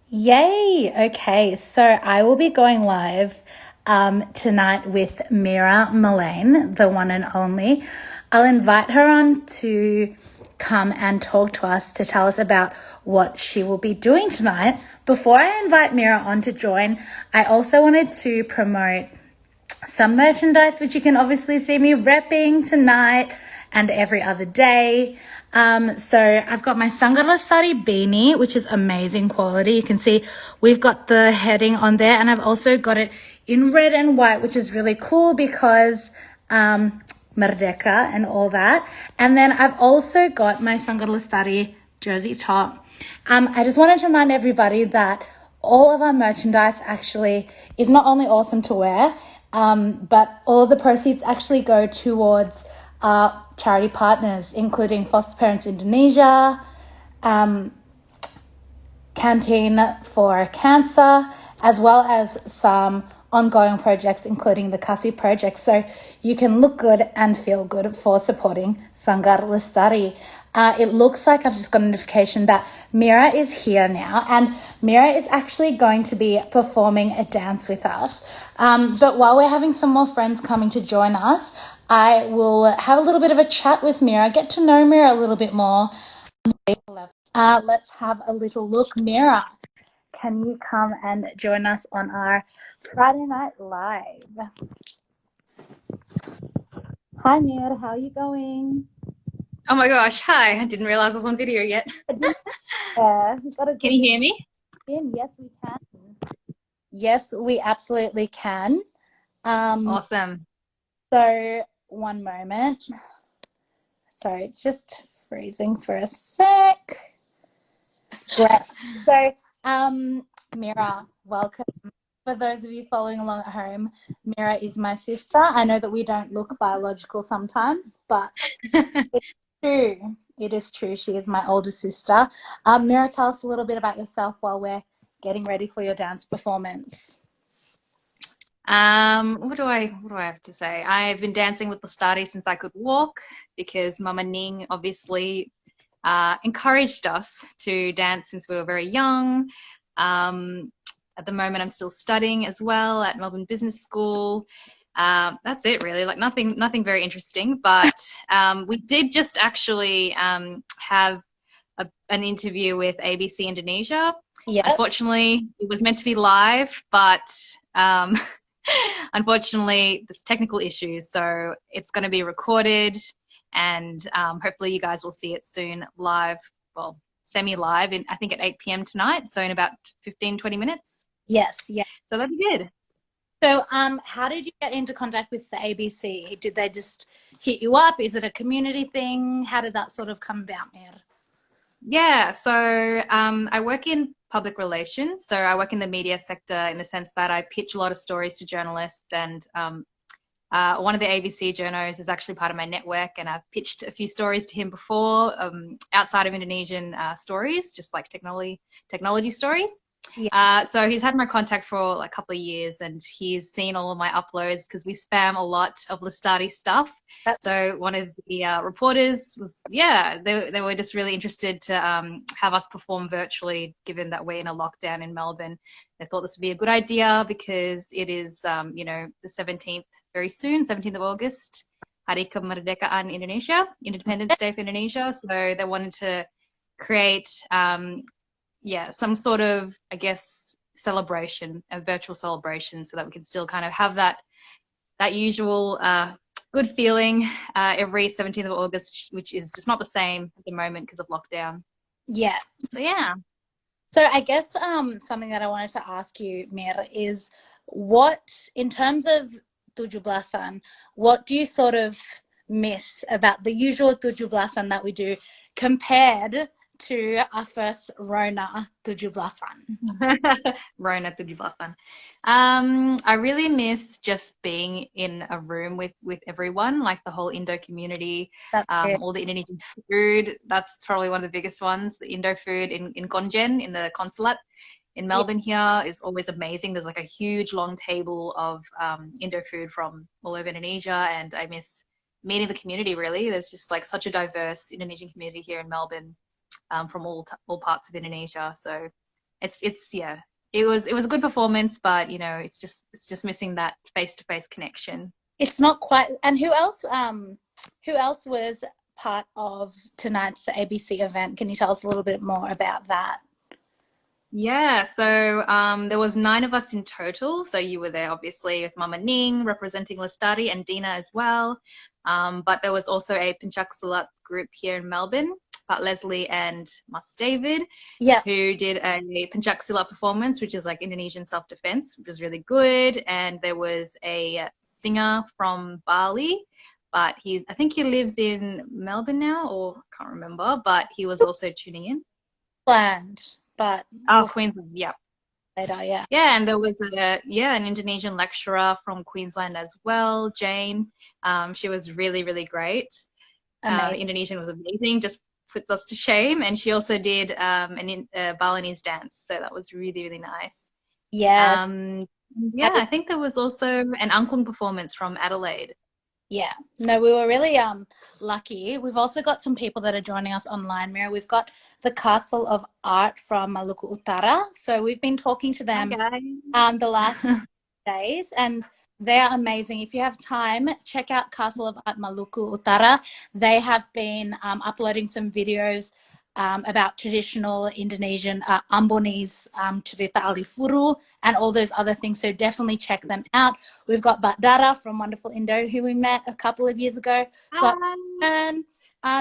Yay! Okay, so I will be going live tonight with Mira Millane, the one and only. I'll invite her on to come and talk to us to tell us about what she will be doing tonight. Before I invite Mira on to join, I also wanted to promote some merchandise, which you can obviously see me repping tonight and every other day. So I've got my Sangha Lestari beanie, which is amazing quality. You can see we've got the heading on there, and I've also got it in red and white, which is really cool because Merdeka and all that. And then I've also got my Sangha Lestari jersey top. I just wanted to remind everybody that all of our merchandise actually is not only awesome to wear, but all of the proceeds actually go towards charity partners, including Foster Parents Indonesia, Canteen for Cancer, as well as some ongoing projects, including the Kasi project. So you can look good and feel good for supporting Sanggar Lestari. It looks like I've just got a notification that Mira is here now, and Mira is actually going to be performing a dance with us. But while we're having some more friends coming to join us, I will have a little bit of a chat with Mira, get to know Mira a little bit more. Let's have a little look. Mira, can you come and join us on our Friday Night Live? Hi, Mira, how are you going? Oh my gosh, hi. I didn't realize I was on video yet. Yeah, we've got a Can good you hear me? in. Yes, we can. Yes, we absolutely can. Awesome. So one moment. Sorry, it's just freezing for a sec. Great. So, Mira, welcome. For those of you following along at home, Mira is my sister. I know that we don't look biological sometimes, but it's true. It is true. She is my older sister. Mira, tell us a little bit about yourself while we're getting ready for your dance performance. What do I have to say? I've been dancing with Lestari since I could walk because Mama Ning obviously encouraged us to dance since we were very young. At the moment, I'm still studying as well at Melbourne Business School. That's it, really. Like nothing very interesting. But we did just actually have an interview with ABC Indonesia. Yep. Unfortunately, it was meant to be live, but um, unfortunately, there's technical issues. So it's going to be recorded, and hopefully, you guys will see it soon live. Well, semi-live in I think at 8 p.m. tonight. So in about 15-20 minutes. Yes. Yeah. So that'd be good. So, how did you get into contact with the ABC? Did they just hit you up? Is it a community thing? How did that sort of come about, Mir? Yeah, so I work in public relations. So I work in the media sector in the sense that I pitch a lot of stories to journalists, and one of the ABC journos is actually part of my network, and I've pitched a few stories to him before, outside of Indonesian stories, just like technology stories. Yeah. So he's had my contact for like a couple of years, and he's seen all of my uploads because we spam a lot of Lestari stuff. That's So one of the reporters was, yeah, they were just really interested to have us perform virtually, given that we're in a lockdown in Melbourne. They thought this would be a good idea because it is, the 17th, very soon, 17th of August, Hari Kemerdekaan Indonesia, Independence Day for Indonesia. So they wanted to create some sort of, I guess, celebration, a virtual celebration, so that we can still kind of have that usual good feeling every 17th of August, which is just not the same at the moment because of lockdown. yeah. So yeah. So I guess something that I wanted to ask you, Mir, is what, in terms of tujuh belasan, what do you sort of miss about the usual tujuh belasan that we do compared to our first Rona tujuh belasan? Rona 17. I really miss just being in a room with everyone, like the whole Indo community, That's it. all the Indonesian food. That's probably one of the biggest ones. The Indo food in Konjen, in the consulate in Yeah. Melbourne here, is always amazing. There's like a huge long table of Indo food from all over Indonesia, and I miss meeting the community, really. There's just like such a diverse Indonesian community here in Melbourne, from all parts of Indonesia. So it's yeah, it was a good performance, but you know, it's just missing that face-to-face connection. It's not quite. And who else was part of tonight's ABC event? Can you tell us a little bit more about that? Yeah, so there was 9 of us in total. So you were there, obviously, with Mama Ning representing Lestari and Dina as well. But there was also a Pencak Silat group here in Melbourne, Pat Leslie and Mas David, Yeah. who did a Pencak Silat performance, which is like Indonesian self-defense, which was really good. And there was a singer from Bali, but I think he lives in Melbourne now, or can't remember, but he was also tuning in. Planned, but Oh, we'll Queensland, yeah. later. Yeah. Yeah, and there was an Indonesian lecturer from Queensland as well, Jane. She was really, really great. Amazing. Indonesian was amazing, just puts us to shame. And she also did Balinese dance, so that was really, really nice. Yes. Yeah, I think there was also an angklung performance from Adelaide. Yeah. No, we were really lucky. We've also got some people that are joining us online, Mira. We've got the Castle of Art from Maluku Utara. So we've been talking to Hi, them guys. the last days, and they are amazing. If you have time, check out Castle of Art Maluku Utara. They have been uploading some videos about traditional Indonesian Ambonese cerita alifuru and all those other things. So definitely check them out. We've got Batdara from Wonderful Indo, who we met a couple of years ago. Got Hi.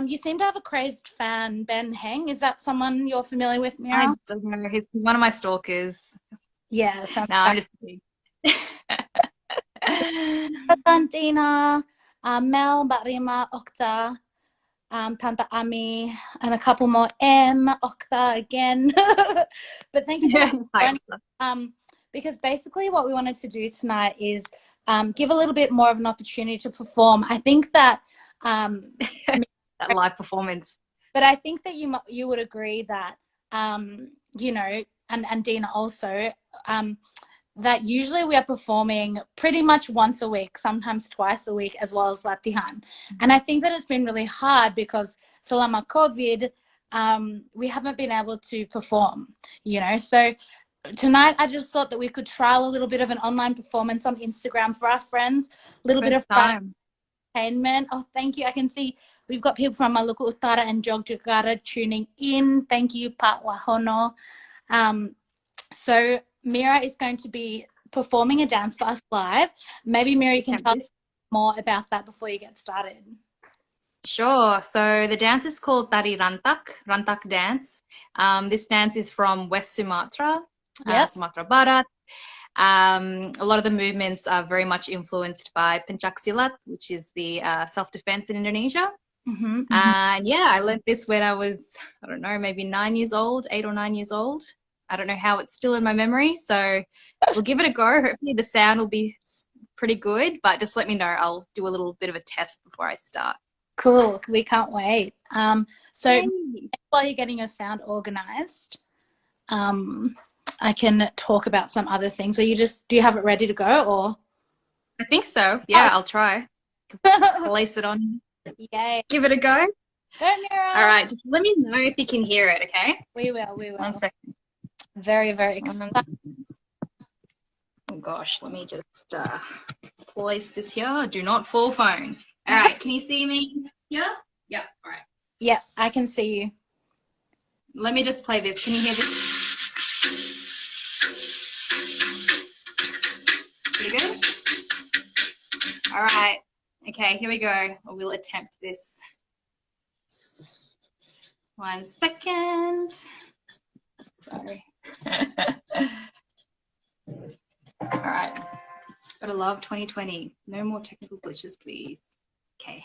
you seem to have a crazed fan, Ben Heng. Is that someone you're familiar with, I Mira? don't know. He's one of my stalkers. Yeah, sounds No, I'm just kidding. Tantina, Mel, Mbak Rima, Okta, Tante Ami, and a couple more. Okta again. But thank you so much for Hi. joining. Because basically what we wanted to do tonight is give a little bit more of an opportunity to perform. I think that, That live performance. but I think that you would agree that, you know, and Dina also, that usually we are performing pretty much once a week, sometimes twice a week, as well as latihan. And I think that it's been really hard because selama COVID, we haven't been able to perform, you know. So tonight I just thought that we could trial a little bit of an online performance on Instagram for our friends, a little bit First of Friday time. entertainment. Oh, thank you. I can see we've got people from Maluku Utara and Yogyakarta tuning in. Thank you, Pat Wahono. So Mira is going to be performing a dance for us live. Maybe Mira, you can tell us more about that before you get started. Sure. So the dance is called Tari Rantak, Rantak dance. This dance is from West Sumatra, Yep. Sumatra Barat. A lot of the movements are very much influenced by Pencak Silat, which is the self-defense in Indonesia. Mm-hmm, mm-hmm. And yeah, I learned this when I was, I don't know, maybe 9 years old, 8 or 9 years old. I don't know how it's still in my memory. So we'll give it a go. Hopefully the sound will be pretty good, but just let me know. I'll do a little bit of a test before I start. Cool. We can't wait. So Yay. while you're getting your sound organized, I can talk about some other things. Do you have it ready to go or? I think so. Yeah, I'll try. Place it on. Yay. Give it a go. Go, Mira. All right. Just let me know if you can hear it, okay? We will. 1 second. Very, very excited. Oh gosh, let me just place this here. Do not fall phone. All right, can you see me here? Yeah, all right. Yeah, I can see you. Let me just play this. Can you hear this? Pretty good? All right. Okay, here we go. We'll attempt this. 1 second. Sorry. All right. Gotta love 2020. No more technical glitches, please. Okay.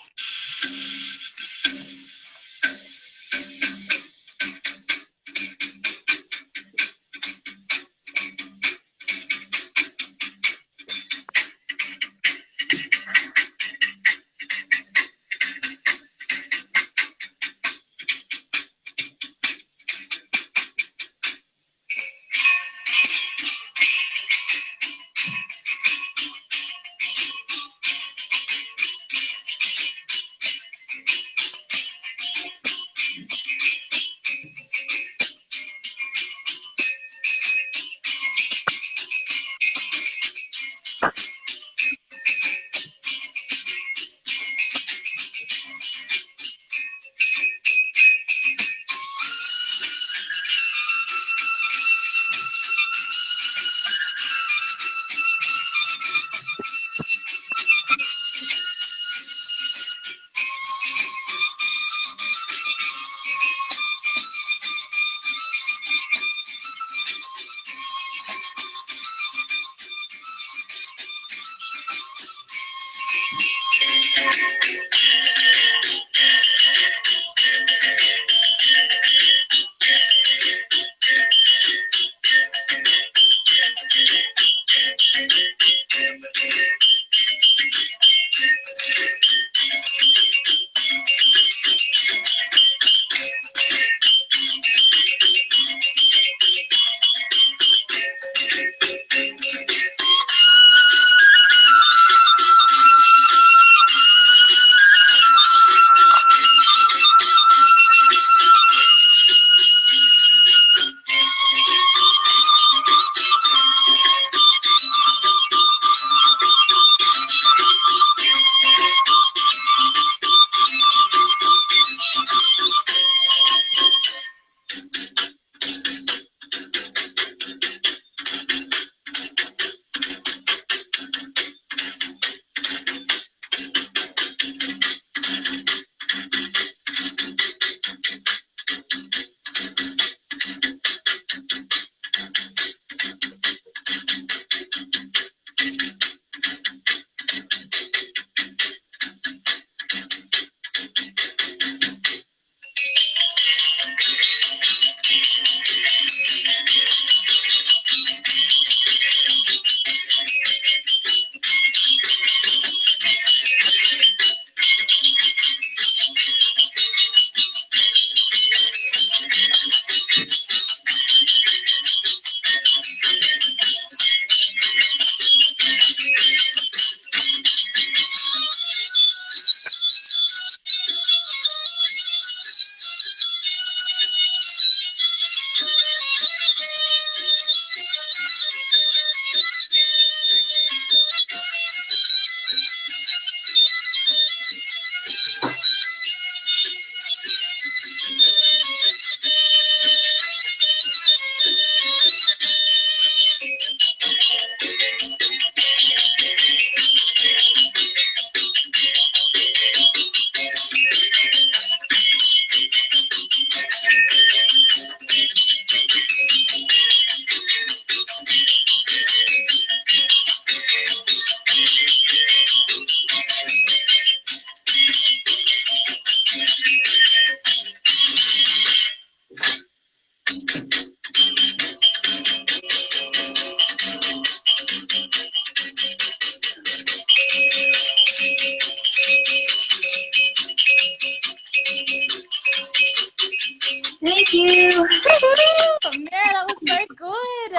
Mira, that was so good.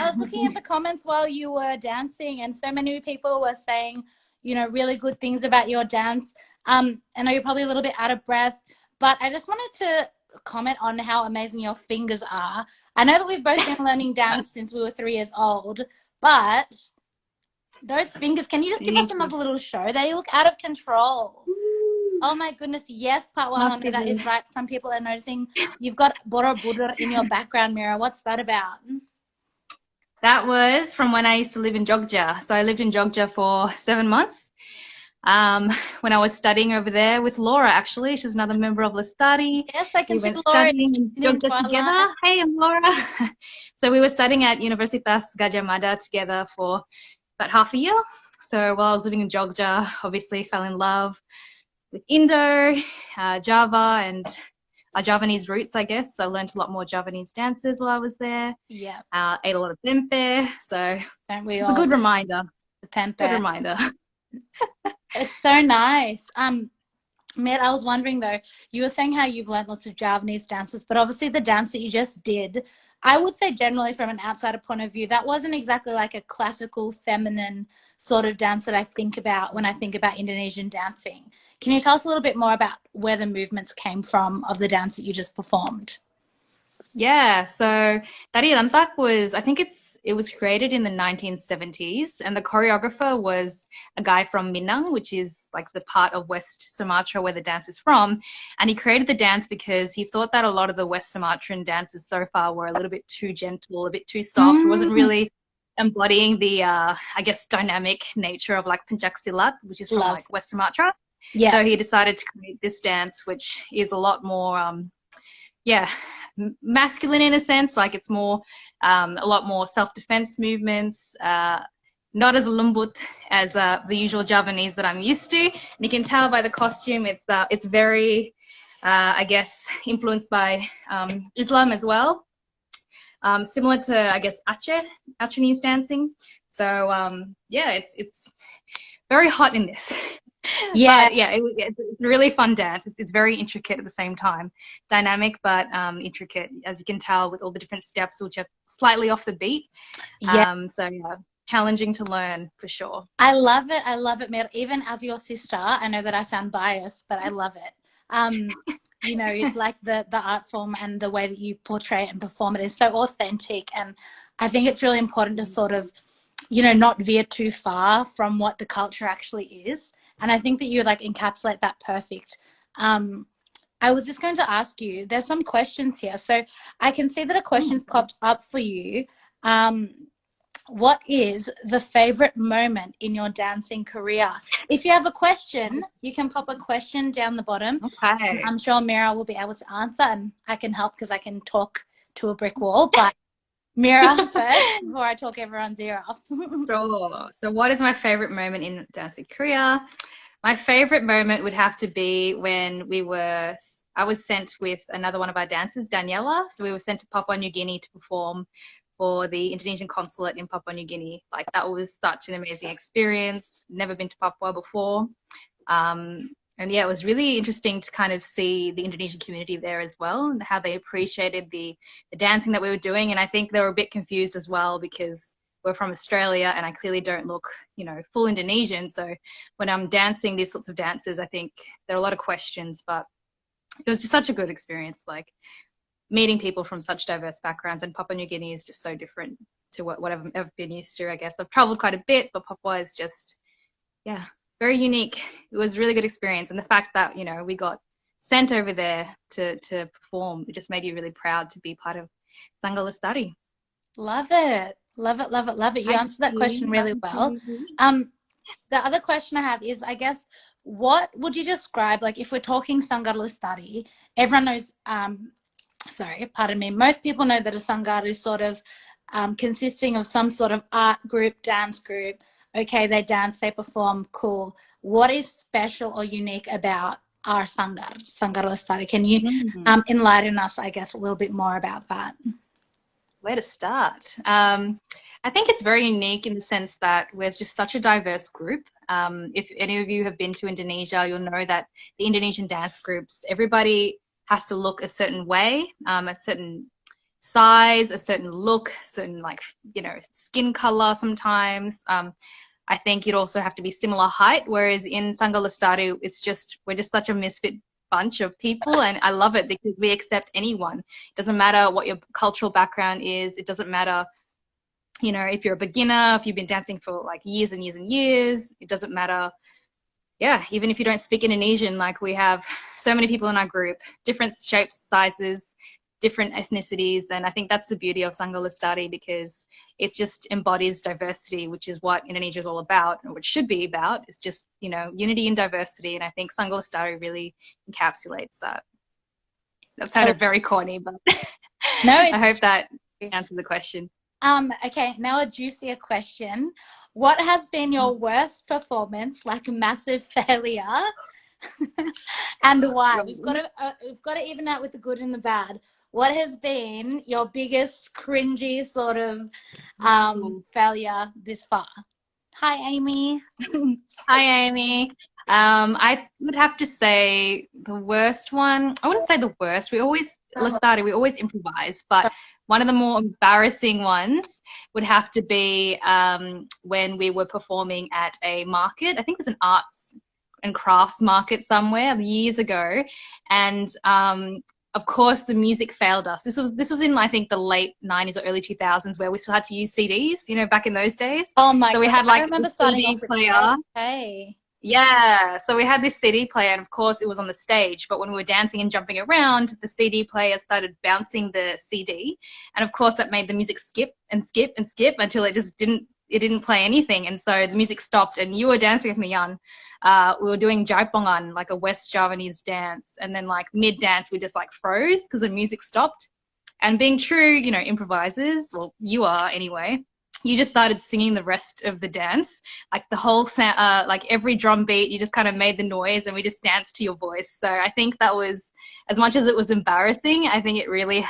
I was looking at the comments while you were dancing, and so many people were saying, really good things about your dance. I know you're probably a little bit out of breath, but I just wanted to comment on how amazing your fingers are. I know that we've both been learning dance since we were 3 years old, but those fingers, can you just give us Thank you. another little show? They look out of control. Oh my goodness, yes, Patwahoni, that is right. Some people are noticing you've got Borobudur in your background, Mira. What's that about? That was from when I used to live in Jogja. So I lived in Jogja for 7 months. When I was studying over there with Laura, actually. She's another member of Lestari. Yes, I can We see went Laura studying in tuned into Jogja our together. live. Hey, I'm Laura. So we were studying at Universitas Gadjah Mada together for about half a year. So while I was living in Jogja, obviously fell in love with Indo, Java, and our Javanese roots, I guess. So I learned a lot more Javanese dances while I was there. Yeah. Ate a lot of tempe. So Don't we it's a all? good reminder. The Good tempe. reminder. It's so nice. Matt, I was wondering though, you were saying how you've learned lots of Javanese dances, but obviously the dance that you just did, I would say generally from an outsider point of view, that wasn't exactly like a classical feminine sort of dance that I think about when I think about Indonesian dancing. Can you tell us a little bit more about where the movements came from of the dance that you just performed? Yeah, so Tari Rantak was, I think it was created in the 1970s, and the choreographer was a guy from Minang, which is like the part of West Sumatra where the dance is from. And he created the dance because he thought that a lot of the West Sumatran dances so far were a little bit too gentle, a bit too soft. It wasn't Mm, really embodying the, I guess, dynamic nature of like Pencak Silat, which is from love. like West Sumatra. Yeah. So he decided to create this dance, which is a lot more, yeah, masculine in a sense. Like it's more, a lot more self-defense movements, not as lembut as the usual Javanese that I'm used to. And you can tell by the costume, it's very, I guess, influenced by Islam as well. Similar to, I guess, Achenese dancing. So yeah, it's very hot in this. Yeah. But yeah, it's a really fun dance. It's very intricate at the same time, dynamic but intricate, as you can tell, with all the different steps which are slightly off the beat. Yeah. So yeah, challenging to learn for sure. I love it. I love it, Mir. Even as your sister, I know that I sound biased, but I love it. Um, like the art form and the way that you portray it and perform it is so authentic. And I think it's really important to sort of, not veer too far from what the culture actually is. And I think that you like encapsulate that perfect. I was just going to ask you, there's some questions here. So I can see that a question's popped up for you. Um, what is the favorite moment in your dancing career? If you have a question, you can pop a question down the bottom. And Okay. I'm sure Mira will be able to answer, and I can help because I can talk to a brick wall. But Mira first before I talk everyone's ear off. Sure. So what is my favorite moment in dancing career? My favorite moment would have to be when I was sent with another one of our dancers, Daniela. So we were sent to Papua New Guinea to perform for the Indonesian consulate in Papua New Guinea. Like that was such an amazing experience. Never been to Papua before. And yeah, it was really interesting to kind of see the Indonesian community there as well and how they appreciated the dancing that we were doing. And I think they were a bit confused as well because we're from Australia and I clearly don't look, full Indonesian. So when I'm dancing these sorts of dances, I think there are a lot of questions, but it was just such a good experience. Like meeting people from such diverse backgrounds, and Papua New Guinea is just so different to what I've ever been used to, I guess. I've traveled quite a bit, but Papua is just, yeah, very unique. It was a really good experience. And the fact that, we got sent over there to perform, it just made you really proud to be part of Sangha Lestari. Love it. Love it, love it, love it. You Thank answered that question you. really Thank well. you. The other question I have is, I guess, what would you describe, like if we're talking Sangha Lestari, everyone knows, sorry, pardon me, most people know that a Sangha is sort of consisting of some sort of art group, dance group. Okay, they dance, they perform, cool. What is special or unique about our Sangha Lestari? Can you enlighten us, I guess, a little bit more about that? Where to start? I think it's very unique in the sense that we're just such a diverse group. If any of you have been to Indonesia, you'll know that the Indonesian dance groups, everybody has to look a certain way, a certain size, a certain look, certain like, skin color sometimes. I think you'd also have to be similar height, whereas in Sangha Lestari, we're just such a misfit bunch of people, and I love it because we accept anyone. It doesn't matter what your cultural background is. It doesn't matter, if you're a beginner, if you've been dancing for like years and years and years. It doesn't matter. Yeah, even if you don't speak Indonesian, like we have so many people in our group, different shapes, sizes, different ethnicities. And I think that's the beauty of Sangha Lestari, because it just embodies diversity, which is what Indonesia is all about, and which should be about. It's just, unity and diversity. And I think Sangha Lestari really encapsulates that. That sounded very corny, but no, I hope that answers the question. Okay, now a juicier question. What has been your worst performance, like a massive failure, and why? We've got to even out with the good and the bad. What has been your biggest cringy sort of failure this far? Hi, Amy. Hi, Amy. I would have to say the worst one. I wouldn't say the worst. We always improvise, but one of the more embarrassing ones would have to be when we were performing at a market. I think it was an arts and crafts market somewhere years ago, and of course the music failed us. This was in, I think, the late 90s or early 2000s, where we still had to use CDs, back in those days. Oh my God. So we had I remember starting CD off with player. Hey. Yeah, so we had this CD player, and of course it was on the stage, but when we were dancing and jumping around, the CD player started bouncing the CD, and of course that made the music skip and skip and skip until it didn't play anything. And so the music stopped, and you were dancing with me, Jan. We were doing Jaipongan, like a West Javanese dance, and then like mid-dance we just like froze because the music stopped. And being true, improvisers, well, you are anyway, you just started singing the rest of the dance, like the whole sound, like every drum beat, you just kind of made the noise, and we just danced to your voice. So I think that was, as much as it was embarrassing, I think it really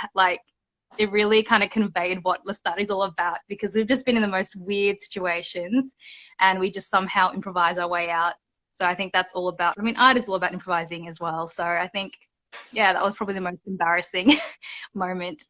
kind of conveyed what Lestari is all about, because we've just been in the most weird situations and we just somehow improvise our way out. So I think that's all about, art is all about improvising as well. So I think, yeah, that was probably the most embarrassing moment.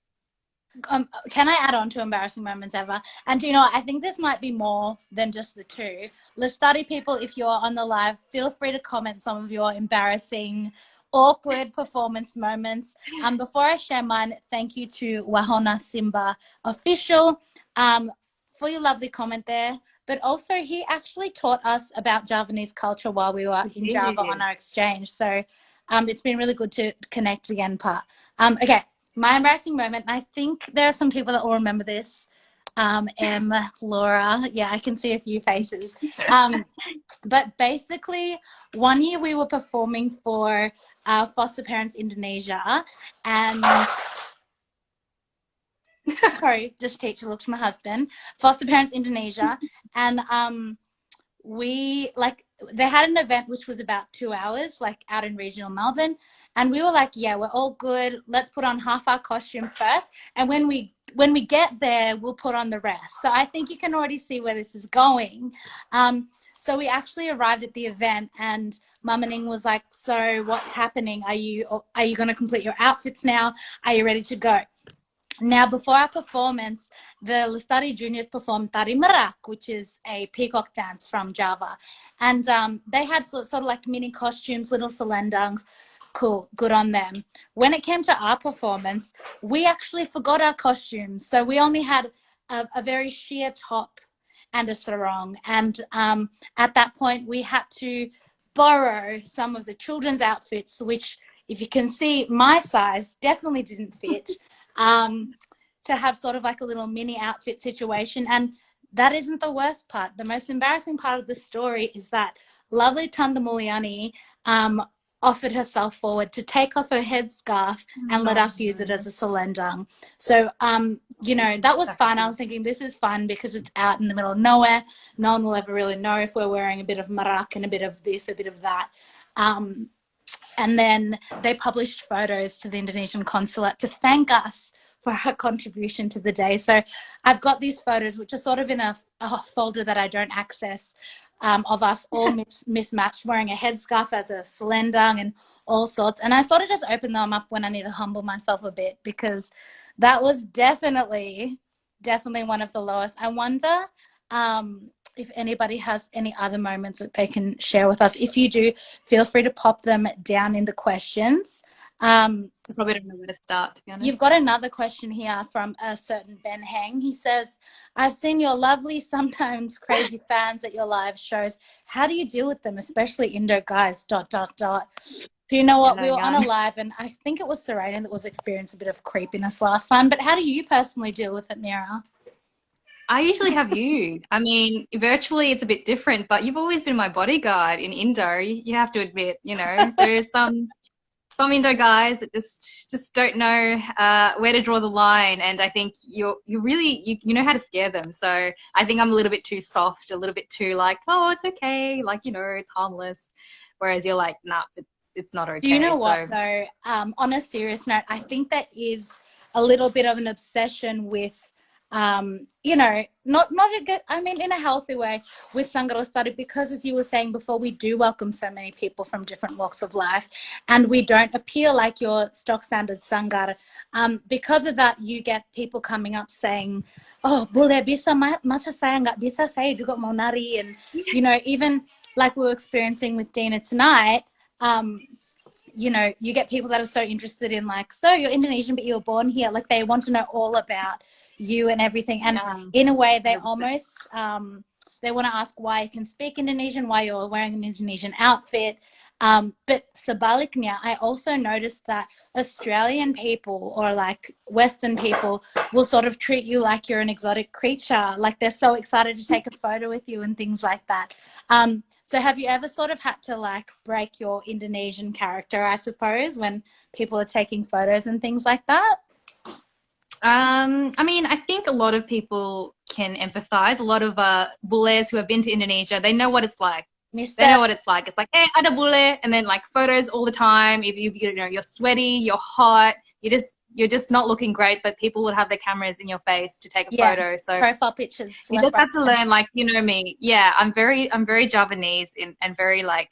Can I add on to embarrassing moments ever? And I think this might be more than just the two. Lestari people, if you're on the live, feel free to comment some of your embarrassing, awkward performance moments. Before I share mine, thank you to Wahona Simba Official for your lovely comment there. But also, he actually taught us about Javanese culture while we were in Java on our exchange. So it's been really good to connect again, Pa. Okay. My embarrassing moment, I think there are some people that will remember this. Laura, yeah, I can see a few faces. But basically, one year we were performing for Foster Parents Indonesia, and sorry, just teacher, look to my husband. Foster Parents Indonesia, and they had an event which was about 2 hours, like out in regional Melbourne, and we were like, yeah, we're all good, let's put on half our costume first, and when we get there we'll put on the rest. So I think you can already see where this is going. So we actually arrived at the event, and Mum and Ning was like, so what's happening? Are you going to complete your outfits now? Are you ready to go? Now, before our performance, the Lestari juniors performed Tari Merak, which is a peacock dance from Java. And they had sort of like mini costumes, little selendongs. Cool, good on them. When it came to our performance, we actually forgot our costumes. So we only had a very sheer top and a sarong. And at that point, we had to borrow some of the children's outfits, which, if you can see, my size definitely didn't fit. To have sort of like a little mini outfit situation. And that isn't the worst part. The most embarrassing part of the story is that lovely Tanda Mulyani offered herself forward to take off her headscarf and let us use it as a selendang. So, that was fun. I was thinking, this is fun because it's out in the middle of nowhere. No one will ever really know if we're wearing a bit of marak and a bit of this, a bit of that. And then they published photos to the Indonesian consulate to thank us for our contribution to the day. So I've got these photos, which are sort of in a folder that I don't access. of us all mismatched, wearing a headscarf as a selendang and all sorts. And I sort of just open them up when I need to humble myself a bit, because that was definitely one of the lowest. I wonder if anybody has any other moments that they can share with us. If you do, feel free to pop them down in the questions. I probably don't know where to start, to be honest. You've got another question here from a certain Ben Heng. He says, I've seen your lovely, sometimes crazy fans at your live shows. How do you deal with them, especially Indo guys, ... Do you know what? We were on a live, and I think it was Serena that was experiencing a bit of creepiness last time. But how do you personally deal with it, Mira? I usually have you. I mean, virtually it's a bit different, but you've always been my bodyguard in Indo. You have to admit, you know, there's some Indo guys that just don't know where to draw the line, and I think you really know how to scare them. So I think I'm a little bit too soft, a little bit too like, oh, it's okay, like, you know, it's harmless. Whereas you're like, nah, it's not okay. Do you know what though? On a serious note, I think that is a little bit of an obsession with, you know, not a good, I mean, in a healthy way with Sangha Lestari, because as you were saying before, we do welcome so many people from different walks of life, and we don't appear like your stock standard Sangha. Because of that, you get people coming up saying, oh, boleh bisa, masa saya nggak bisa, saya juga mau nari. And, you know, even like we were experiencing with Dina tonight, you know, you get people that are so interested in like, so you're Indonesian, but you were born here. Like they want to know all about you and everything. And in a way, they almost, they want to ask why you can speak Indonesian, why you're wearing an Indonesian outfit. But sebaliknya, I also noticed that Australian people or like Western people will sort of treat you like you're an exotic creature. Like they're so excited to take a photo with you and things like that. So have you ever sort of had to like break your Indonesian character, I suppose, when people are taking photos and things like that? I mean, I think a lot of people can empathize. A lot of bullets who have been to Indonesia, they know what it's like. They know what it's like. It's like, hey, ada bule, and then like photos all the time. If you know, you're sweaty, you're hot, you're just not looking great, but people would have their cameras in your face to take a photo. So profile pictures. You just have to learn, like, you know me. Yeah, I'm very Javanese and very like,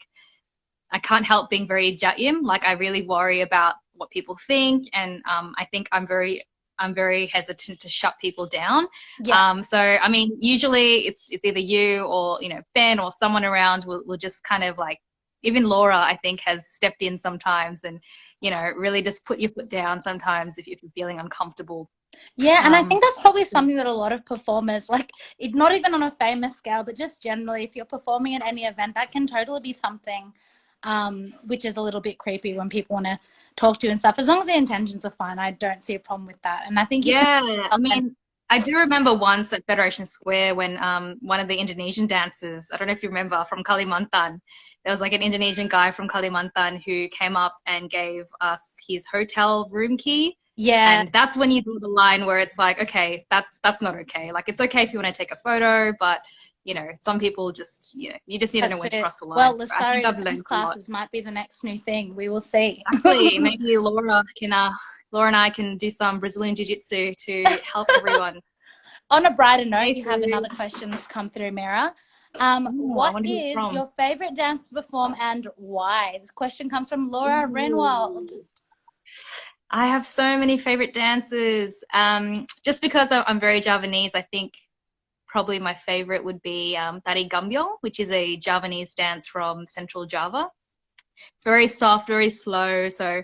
I can't help being very jaim. Like I really worry about what people think, and I think I'm very hesitant to shut people down. So I mean, usually it's either you or, you know, Ben or someone around will just kind of like, even Laura I think has stepped in sometimes and, you know, really just put your foot down sometimes if you're feeling uncomfortable. Yeah, and I think that's probably something that a lot of performers, like, it, not even on a famous scale, but just generally, if you're performing at any event, that can totally be something which is a little bit creepy when people want to talk to you and stuff. As long as the intentions are fine, I don't see a problem with that. And I think I mean, I do remember once at Federation Square when one of the Indonesian dancers, I don't know if you remember, from Kalimantan, there was like an Indonesian guy from Kalimantan who came up and gave us his hotel room key. Yeah. And that's when you draw the line where it's like, okay, that's not okay. Like, it's okay if you want to take a photo, but, you know, some people just, you know, you just need to know when to cross the line. Well, Lestari dance classes might be the next new thing. We will see. Actually, maybe Laura and I can do some Brazilian Jiu-Jitsu to help everyone. On a brighter note, you have another question that's come through, Mira. What is your favorite dance to perform and why? This question comes from Laura Renwald. I have so many favorite dances. Just because I'm very Javanese, I think probably my favorite would be Tari Gambyo, which is a Javanese dance from Central Java. It's very soft, very slow. So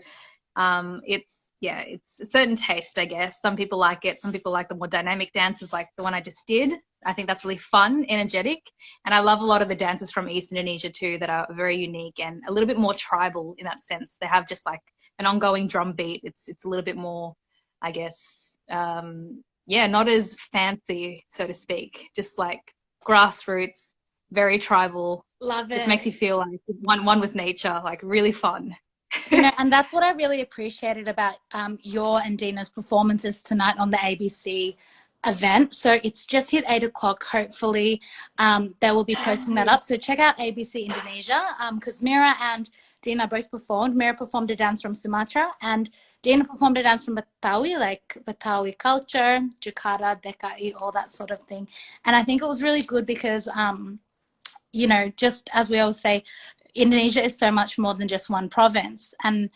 it's a certain taste, I guess. Some people like it. Some people like the more dynamic dances like the one I just did. I think that's really fun, energetic. And I love a lot of the dances from East Indonesia too that are very unique and a little bit more tribal in that sense. They have just like an ongoing drum beat. It's a little bit more, I guess, not as fancy, so to speak. Just like grassroots, very tribal. Love it. Just makes you feel like one with nature, like really fun. You know, and that's what I really appreciated about your and Dina's performances tonight on the ABC event. So it's just hit 8 o'clock. Hopefully they will be posting that up. So check out ABC Indonesia because Mira and Dina both performed. Mira performed a dance from Sumatra and Dina performed a dance from Betawi, like Betawi culture, Jakarta, DKI, all that sort of thing. And I think it was really good because you know, just as we always say, Indonesia is so much more than just one province. And,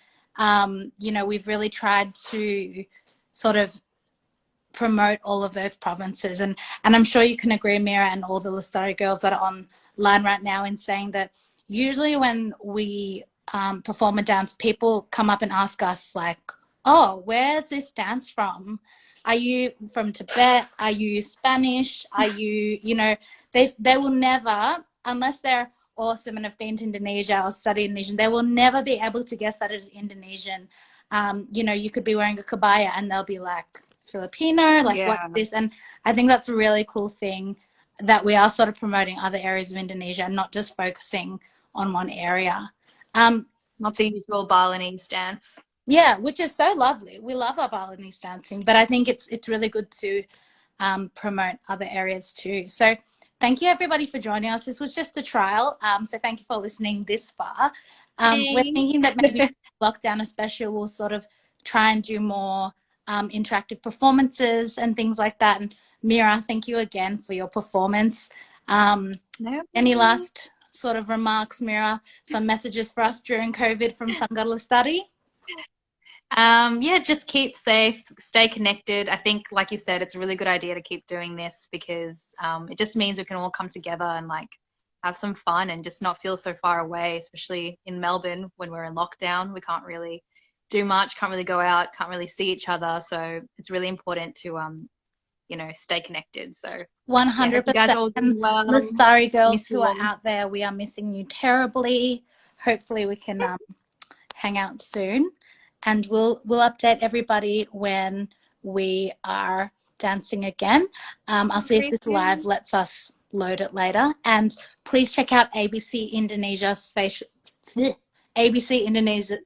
you know, we've really tried to sort of promote all of those provinces. And I'm sure you can agree, Mira, and all the Lestari girls that are online right now, in saying that usually when we perform a dance, people come up and ask us like, oh, where's this dance from? Are you from Tibet? Are you Spanish? Are you, you know, they will never, unless they're awesome and have been to Indonesia or studied Indonesian, they will never be able to guess that it is Indonesian. You know, you could be wearing a kabaya and they'll be like, Filipino, like what's Yeah, this? And I think that's a really cool thing, that we are sort of promoting other areas of Indonesia and not just focusing on one area. Um, not the usual Balinese dance. yeah, which is so lovely. We love our Balinese dancing, but I think it's really good to promote other areas too. So thank you everybody for joining us. This was just a trial. So thank you for listening this far. We're Thanks. thinking that maybe lockdown especially will sort of try and do more interactive performances and things like that. And Mira, thank you again for your performance. No. Any last sort of remarks, Mira? Some messages for us during COVID from Sangha Lestari? Yeah, just keep safe, stay connected. I think, like you said, it's a really good idea to keep doing this because it just means we can all come together and like have some fun and just not feel so far away, especially in Melbourne when we're in lockdown. We can't really do much, can't really go out, can't really see each other. So it's really important to you know, stay connected. So yeah, hope you guys 100%. are all And doing well. Lestari girls Miss you who are all. out there, we are missing you terribly. Hopefully we can hang out soon, and we'll update everybody when we are dancing again. I'll see if Very this live soon. lets us load it later. And please check out ABC Indonesia ABC Indonesia.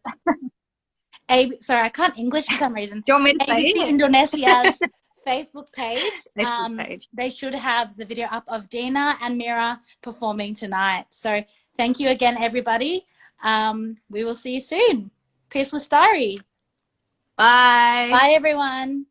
Sorry, I can't English for some reason. Do you want me to say ABC it? Indonesia's Facebook page. Facebook page. They should have the video up of Dina and Mira performing tonight. So thank you again, everybody. We will see you soon. Peace, Lestari. Bye. Bye, everyone.